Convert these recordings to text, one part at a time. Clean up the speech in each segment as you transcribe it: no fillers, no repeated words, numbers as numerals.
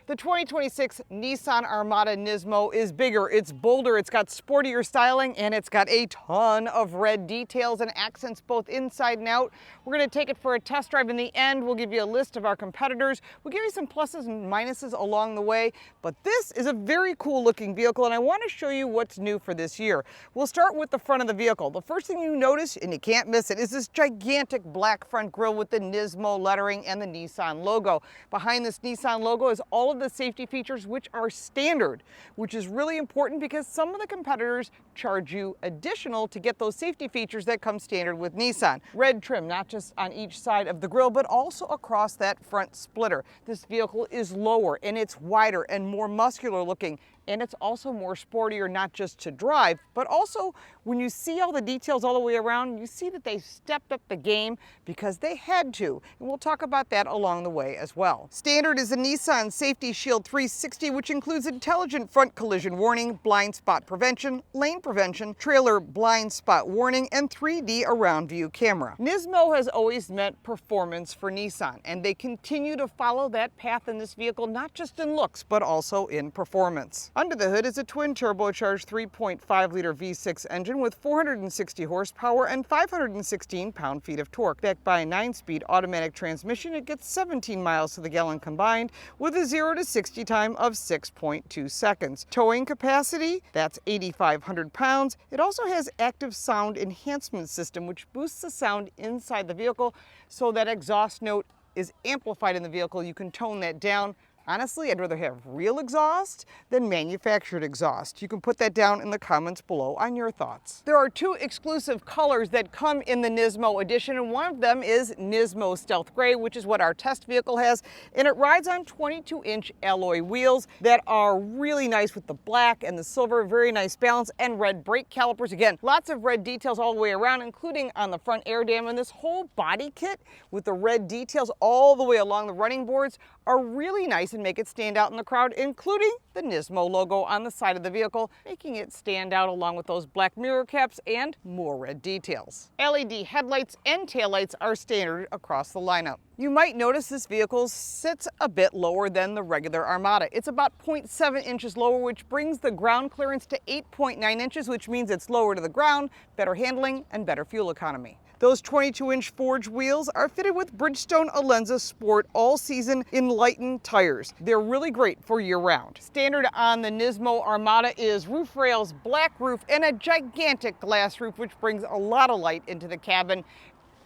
The 2026 Nissan Armada NISMO is bigger, it's bolder, it's got sportier styling, and it's got a ton of red details and accents both inside and out. We're going to take it for a test drive in the end. We'll give you a list of our competitors. We'll give you some pluses and minuses along the way. But this is a very cool looking vehicle, and I want to show you what's new for this year. We'll start with the front of the vehicle. The first thing you notice, and you can't miss it, is this gigantic black front grille with the NISMO lettering and the Nissan logo. Behind this Nissan logo is all of the safety features which are standard, which is really important because some of the competitors charge you additional to get those safety features that come standard with Nissan. Red trim, not just on each side of the grille, but also across that front splitter. This vehicle is lower and it's wider and more muscular looking. And it's also more sportier, not just to drive, but also when you see all the details all the way around, you see that they stepped up the game because they had to. And we'll talk about that along the way as well. Standard is a Nissan Safety Shield 360, which includes intelligent front collision warning, blind spot prevention, lane prevention, trailer blind spot warning, and 3D around view camera. NISMO has always meant performance for Nissan, and they continue to follow that path in this vehicle, not just in looks, but also in performance. Under the hood is a twin turbocharged 3.5-liter V6 engine with 460 horsepower and 516 pound-feet of torque. Backed by a 9-speed automatic transmission, it gets 17 miles to the gallon combined with a 0 to 60 time of 6.2 seconds. Towing capacity, that's 8,500 pounds. It also has active sound enhancement system, which boosts the sound inside the vehicle so that exhaust note is amplified in the vehicle. You can tone that down. Honestly, I'd rather have real exhaust than manufactured exhaust. You can put that down in the comments below on your thoughts. There are two exclusive colors that come in the NISMO edition, and one of them is NISMO Stealth Gray, which is what our test vehicle has, and it rides on 22-inch alloy wheels that are really nice with the black and the silver, very nice balance, and red brake calipers. Again, lots of red details all the way around, including on the front air dam, and this whole body kit with the red details all the way along the running boards are really nice and make it stand out in the crowd, including the NISMO logo on the side of the vehicle, making it stand out along with those black mirror caps and more red details. LED headlights and taillights are standard across the lineup. You might notice this vehicle sits a bit lower than the regular Armada. It's about 0.7 inches lower, which brings the ground clearance to 8.9 inches, which means it's lower to the ground, better handling, and better fuel economy. Those 22-inch forged wheels are fitted with Bridgestone Alenza Sport all-season Enlightened tires. They're really great for year-round. Standard on the NISMO Armada is roof rails, black roof, and a gigantic glass roof, which brings a lot of light into the cabin,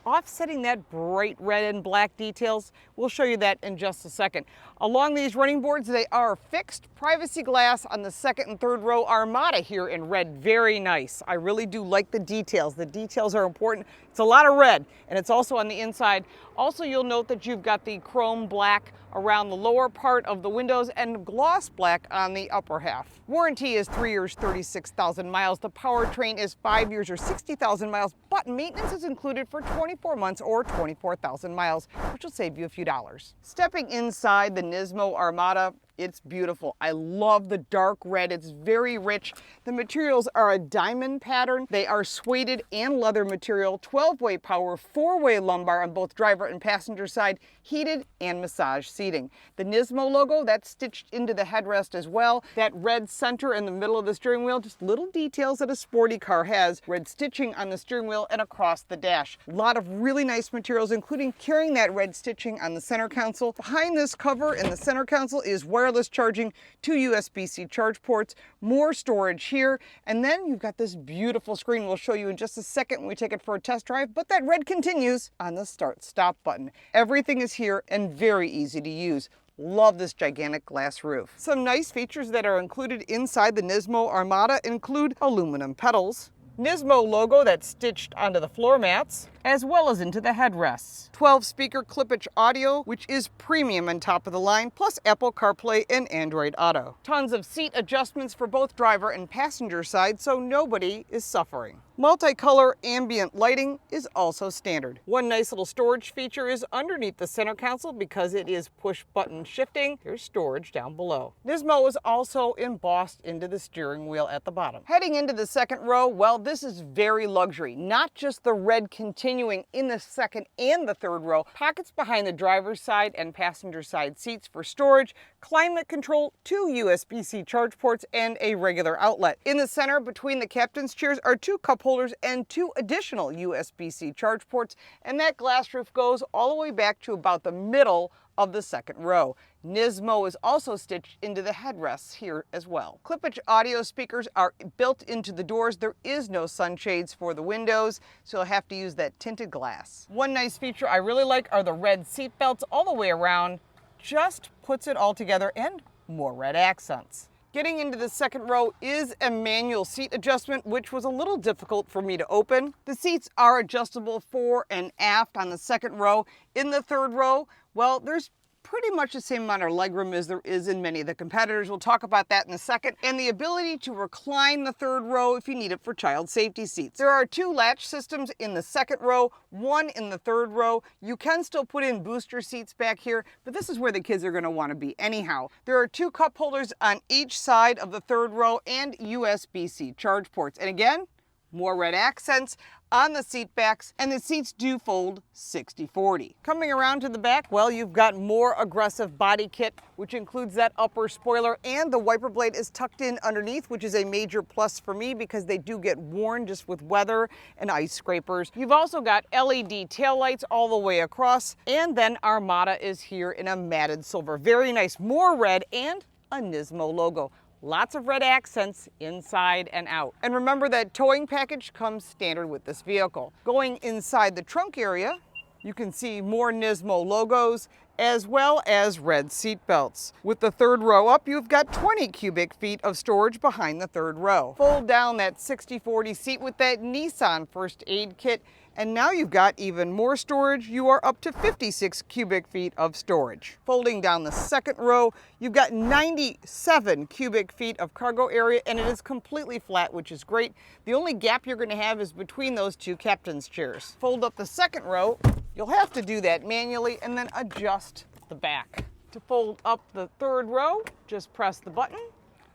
offsetting that bright red and black details. We'll show you that in just a second. Along these running boards, they are fixed privacy glass on the second and third row. Armada here in red, very nice. I really do like the details. The details are important. It's a lot of red, and it's also on the inside. Also, you'll note that you've got the chrome black around the lower part of the windows and gloss black on the upper half. Warranty is 3 years, 36,000 miles. The powertrain is 5 years or 60,000 miles, but maintenance is included for 24 months or 24,000 miles, which will save you a few dollars. Stepping inside the NISMO Armada, it's beautiful. I love the dark red. It's very rich. The materials are a diamond pattern. They are suede and leather material, 12-way power, 4-way lumbar on both driver and passenger side, heated and massage seating. The NISMO logo, that's stitched into the headrest as well. That red center in the middle of the steering wheel, just little details that a sporty car has. Red stitching on the steering wheel and across the dash. A lot of really nice materials, including carrying that red stitching on the center console. Behind this cover in the center console is wireless charging, 2 USB-C charge ports, more storage here, and then you've got this beautiful screen we'll show you in just a second when we take it for a test drive, but that red continues on the start-stop button. Everything is here and very easy to use. Love this gigantic glass roof. Some nice features that are included inside the NISMO Armada include aluminum pedals, NISMO logo that's stitched onto the floor mats, as well as into the headrests. 12-speaker clippage audio, which is premium and top of the line, plus Apple CarPlay and Android Auto. Tons of seat adjustments for both driver and passenger side, so nobody is suffering. Multicolor ambient lighting is also standard. One nice little storage feature is underneath the center console because it is push-button shifting. There's storage down below. NISMO is also embossed into the steering wheel at the bottom. Heading into the second row, well, this is very luxury. Not just the red continuing in the second and the third row. Pockets behind the driver's side and passenger side seats for storage. climate control, 2 USB-C charge ports, and a regular outlet. In the center between the captain's chairs are 2 cup holders and 2 additional USB-C charge ports, and that glass roof goes all the way back to about the middle of the second row. NISMO is also stitched into the headrests here as well. Clippage audio speakers are built into the doors. There is no sunshades for the windows, so you'll have to use that tinted glass. One nice feature I really like are the red seat belts all the way around. Just puts it all together, and more red accents. Getting into the second row is a manual seat adjustment, which was a little difficult for me to open. The seats are adjustable fore and aft on the second row. In the third row, well, there's pretty much the same amount of legroom as there is in many of the competitors. We'll talk about that in a second. And the ability to recline the third row if you need it for child safety seats. There are 2 latch systems in the second row, 1 in the third row. You can still put in booster seats back here, but this is where the kids are going to want to be anyhow. There are 2 cup holders on each side of the third row and USB-C charge ports. And again, more red accents on the seat backs, and the seats do fold 60/40. Coming around to the back, well, you've got more aggressive body kit, which includes that upper spoiler, and the wiper blade is tucked in underneath, which is a major plus for me because they do get worn just with weather and ice scrapers. You've also got LED taillights all the way across, and then Armada is here in a matted silver. Very nice, more red, and a NISMO logo. Lots of red accents inside and out. And remember that towing package comes standard with this vehicle. Going inside the trunk area, you can see more NISMO logos as well as red seat belts. With the third row up, you've got 20 cubic feet of storage behind the third row. Fold down that 60/40 seat with that Nissan first aid kit, and now you've got even more storage. You are up to 56 cubic feet of storage. Folding down the second row, you've got 97 cubic feet of cargo area, and it is completely flat, which is great. The only gap you're going to have is between those 2 captain's chairs. Fold up the second row. You'll have to do that manually and then adjust the back. To fold up the third row, just press the button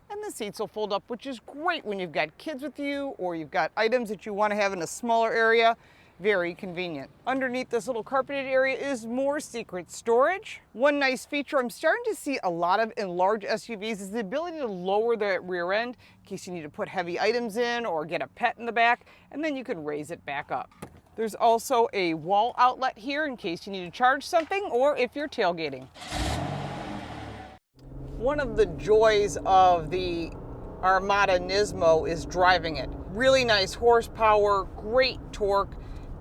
and the seats will fold up, which is great when you've got kids with you or you've got items that you want to have in a smaller area. Very convenient. Underneath this little carpeted area is more secret storage. One nice feature I'm starting to see a lot of in large SUVs is the ability to lower the rear end in case you need to put heavy items in or get a pet in the back, and then you can raise it back up. There's also a wall outlet here in case you need to charge something or if you're tailgating. One of the joys of the Armada NISMO is driving it. Really nice horsepower, great torque,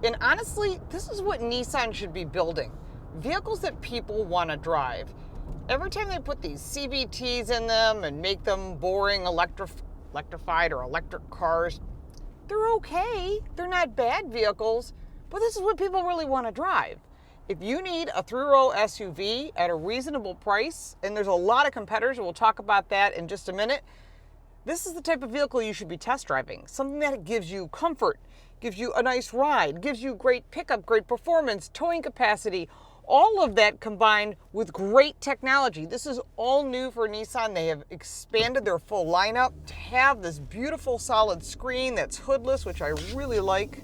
and honestly, this is what Nissan should be building. Vehicles that people want to drive. Every time they put these CVTs in them and make them boring electrified or electric cars, they're okay. They're not bad vehicles, but this is what people really want to drive. If you need a 3-row SUV at a reasonable price, and there's a lot of competitors, and we'll talk about that in just a minute, this is the type of vehicle you should be test driving. Something that gives you comfort, gives you a nice ride, gives you great pickup, great performance, towing capacity, all of that combined with great technology. This is all new for Nissan. They have expanded their full lineup to have this beautiful solid screen that's hoodless, which I really like.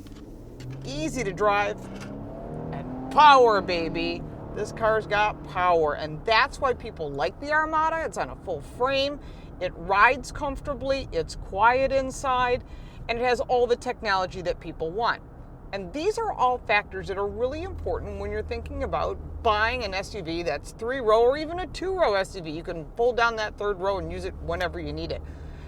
Easy to drive, and power, baby. This car's got power, and that's why people like the Armada. It's on a full frame. It rides comfortably, it's quiet inside, and it has all the technology that people want. And these are all factors that are really important when you're thinking about buying an SUV that's 3-row or even a 2-row SUV. You can fold down that third row and use it whenever you need it.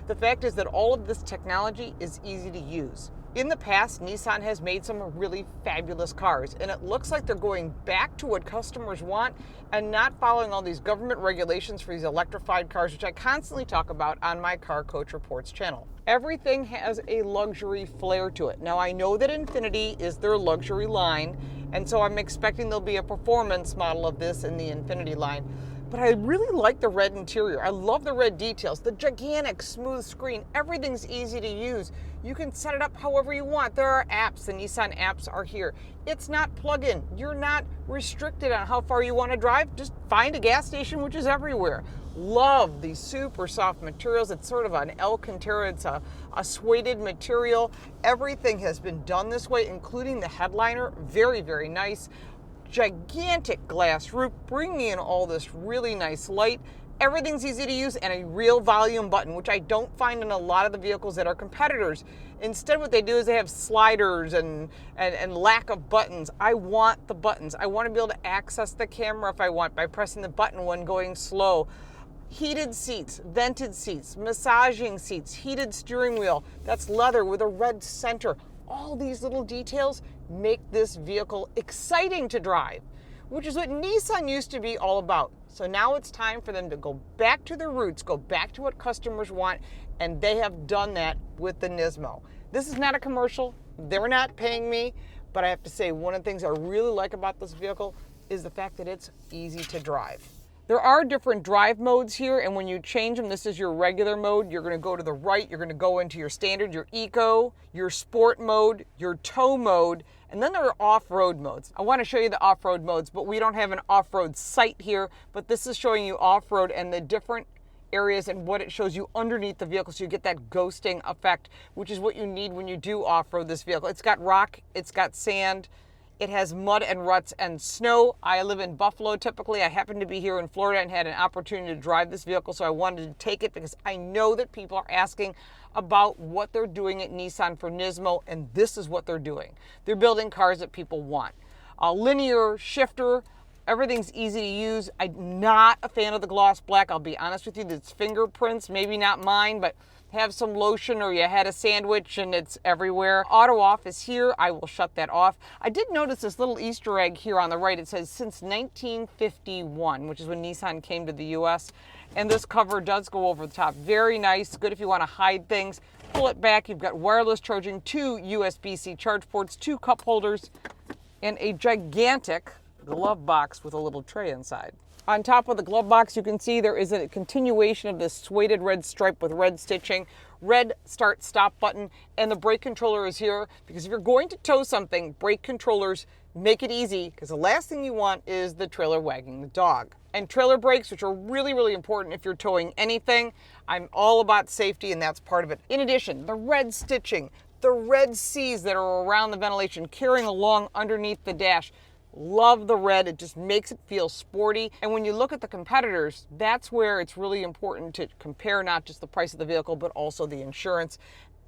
The fact is that all of this technology is easy to use. In the past, Nissan has made some really fabulous cars, and it looks like they're going back to what customers want and not following all these government regulations for these electrified cars, which I constantly talk about on my Car Coach Reports channel. Everything has a luxury flair to it. Now, I know that Infiniti is their luxury line, and so I'm expecting there'll be a performance model of this in the Infiniti line. But I really like the red interior. I love the red details, the gigantic smooth screen. Everything's easy to use. You can set it up however you want. There are apps, the Nissan apps are here. It's not plug-in. You're not restricted on how far you want to drive. Just find a gas station, which is everywhere. Love these super soft materials. It's sort of an Alcantara. It's a suede material. Everything has been done this way, including the headliner. Very, very nice. Gigantic glass roof, bringing in all this really nice light. Everything's easy to use, and a real volume button, which I don't find in a lot of the vehicles that are competitors. Instead, what they do is they have sliders and lack of buttons. I want the buttons. I want to be able to access the camera if I want by pressing the button when going slow. Heated seats, vented seats, massaging seats, heated steering wheel. That's leather with a red center. All these little details make this vehicle exciting to drive, which is what Nissan used to be all about. So now it's time for them to go back to their roots, go back to what customers want, and they have done that with the NISMO. This is not a commercial. They're not paying me, but I have to say one of the things I really like about this vehicle is the fact that it's easy to drive. There are different drive modes here, and when you change them, this is your regular mode. You're going to go to the right, you're going to go into your standard, your eco, your sport mode, your tow mode, and then there are off-road modes. I want to show you the off-road modes, but we don't have an off-road site here, but this is showing you off-road and the different areas and what it shows you underneath the vehicle, so you get that ghosting effect, which is what you need when you do off-road this vehicle. It's got rock, it's got sand, it has mud and ruts and snow. I live in Buffalo typically. I happen to be here in Florida and had an opportunity to drive this vehicle, so I wanted to take it because I know that people are asking about what they're doing at Nissan for NISMO, and this is what they're doing. They're building cars that people want. A linear shifter, everything's easy to use. I'm not a fan of the gloss black. I'll be honest with you, it's fingerprints, maybe not mine, but have some lotion or you had a sandwich and it's everywhere. Auto off is here. I will shut that off. I did notice this little Easter egg here on the right. It says since 1951, which is when Nissan came to the US. And this cover does go over the top. Very nice. Good if you want to hide things. Pull it back. You've got wireless charging, 2 USB-C charge ports, 2 cup holders, and a gigantic glove box with a little tray inside. On top of the glove box, you can see there is a continuation of this suede red stripe with red stitching, red start stop button, and the brake controller is here because if you're going to tow something, brake controllers make it easy because the last thing you want is the trailer wagging the dog. And trailer brakes, which are really, really important if you're towing anything. I'm all about safety and that's part of it. In addition, the red stitching, the red C's that are around the ventilation carrying along underneath the dash. Love the red, it just makes it feel sporty. And when you look at the competitors, that's where it's really important to compare not just the price of the vehicle, but also the insurance.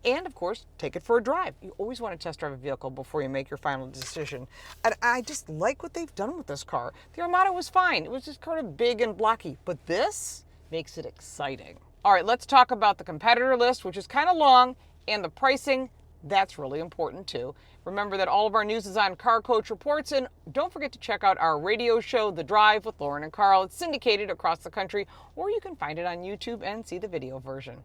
And of course, take it for a drive. You always want to test drive a vehicle before you make your final decision. And I just like what they've done with this car. The Armada was fine. It was just kind of big and blocky, but this makes it exciting. All right, let's talk about the competitor list, which is kind of long, and the pricing. That's really important too. Remember that all of our news is on Car Coach Reports, and don't forget to check out our radio show, The Drive with Lauren and Carl. It's syndicated across the country, or you can find it on YouTube and see the video version.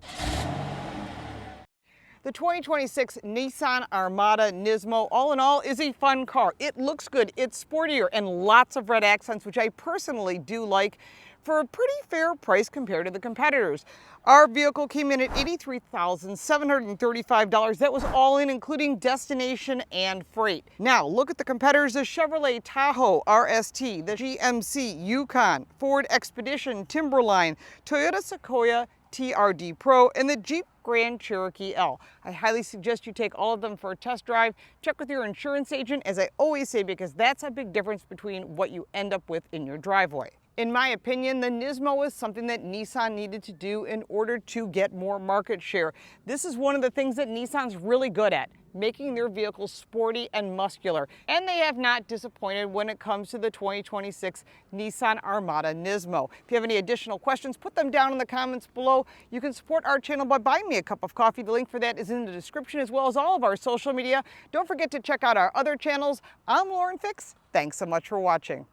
The 2026 Nissan Armada NISMO, all in all, is a fun car. It looks good, it's sportier, and lots of red accents, which I personally do like, for a pretty fair price compared to the competitors. Our vehicle came in at $83,735. That was all in, including destination and freight. Now, look at the competitors: the Chevrolet Tahoe RST, the GMC Yukon, Ford Expedition Timberline, Toyota Sequoia TRD Pro, and the Jeep Grand Cherokee L. I highly suggest you take all of them for a test drive. Check with your insurance agent, as I always say, because that's a big difference between what you end up with in your driveway. In my opinion, the NISMO is something that Nissan needed to do in order to get more market share. This is one of the things that Nissan's really good at, making their vehicles sporty and muscular. And they have not disappointed when it comes to the 2026 Nissan Armada NISMO. If you have any additional questions, put them down in the comments below. You can support our channel by buying me a cup of coffee. The link for that is in the description, as well as all of our social media. Don't forget to check out our other channels. I'm Lauren Fix. Thanks so much for watching.